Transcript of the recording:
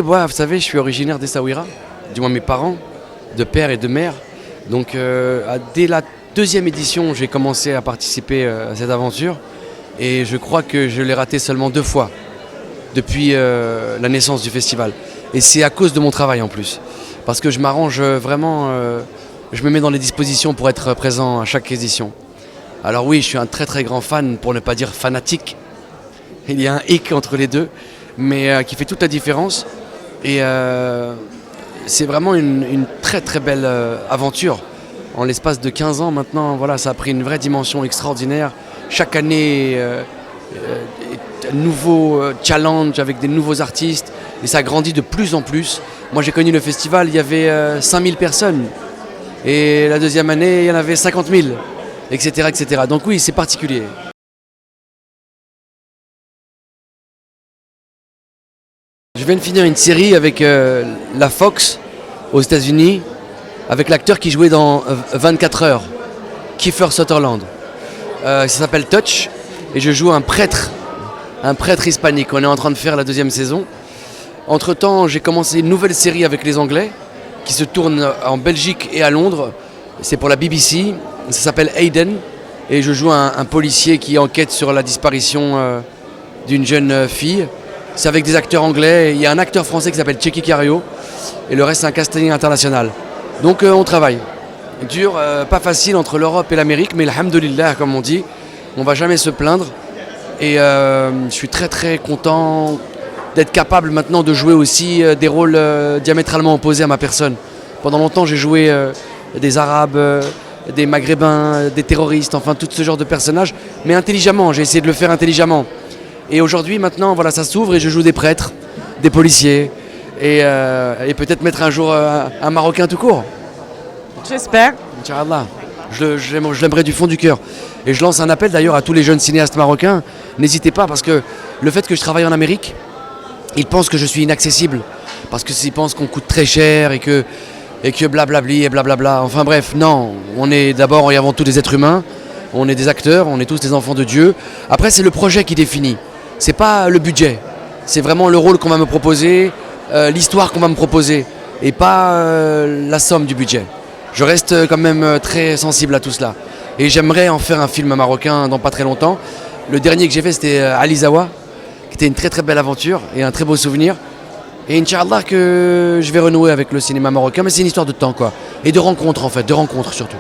Moi, vous savez, je suis originaire d'Essaouira, du moins mes parents, de père et de mère. Donc dès la deuxième édition, j'ai commencé à participer à cette aventure. Et je crois que je l'ai raté seulement 2 fois depuis la naissance du festival. Et c'est à cause de mon travail en plus. Parce que je m'arrange vraiment, je me mets dans les dispositions pour être présent à chaque édition. Alors oui, je suis un très très grand fan, pour ne pas dire fanatique. Il y a un hic entre les deux, mais qui fait toute la différence. Et c'est vraiment une très très belle aventure. En l'espace de 15 ans maintenant, voilà, ça a pris une vraie dimension extraordinaire. Chaque année, un nouveau challenge avec des nouveaux artistes. Et ça grandit de plus en plus. Moi j'ai connu le festival, il y avait 5000 personnes. Et la deuxième année, il y en avait 50 000, etc., etc. Donc oui, c'est particulier. Je viens de finir une série avec la Fox aux États-Unis, avec l'acteur qui jouait dans 24 heures, Kiefer Sutherland. Ça s'appelle Touch, et je joue un prêtre hispanique. On est en train de faire la 2e saison. Entre-temps, j'ai commencé une nouvelle série avec les Anglais, qui se tourne en Belgique et à Londres. C'est pour la BBC, ça s'appelle Aiden, et je joue un policier qui enquête sur la disparition d'une jeune fille. C'est avec des acteurs anglais, il y a un acteur français qui s'appelle Tchéky Cario, et le reste c'est un casting international. Donc on travaille. Dur, pas facile entre l'Europe et l'Amérique, mais alhamdoulilah comme on dit, on va jamais se plaindre. Et je suis très très content d'être capable maintenant de jouer aussi des rôles diamétralement opposés à ma personne. Pendant longtemps j'ai joué des Arabes, des Maghrébins, des terroristes, enfin tout ce genre de personnages, mais intelligemment, j'ai essayé de le faire intelligemment. Et aujourd'hui, maintenant, voilà, ça s'ouvre et je joue des prêtres, des policiers et peut-être mettre un jour un Marocain tout court. J'espère. Inch'Allah. Je l'aimerais du fond du cœur. Et je lance un appel d'ailleurs à tous les jeunes cinéastes marocains. N'hésitez pas, parce que le fait que je travaille en Amérique, ils pensent que je suis inaccessible. Parce qu'ils pensent qu'on coûte très cher et que blablabli et blablabla. Enfin bref, non. On est d'abord et avant tout des êtres humains. On est des acteurs, on est tous des enfants de Dieu. Après, c'est le projet qui définit. C'est pas le budget. C'est vraiment le rôle qu'on va me proposer, l'histoire qu'on va me proposer, et pas la somme du budget. Je reste quand même très sensible à tout cela. Et j'aimerais en faire un film marocain dans pas très longtemps. Le dernier que j'ai fait, c'était Ali Zawa, qui était une très très belle aventure et un très beau souvenir. Et Inch'Allah que je vais renouer avec le cinéma marocain, mais c'est une histoire de temps quoi. Et de rencontres en fait, de rencontres surtout.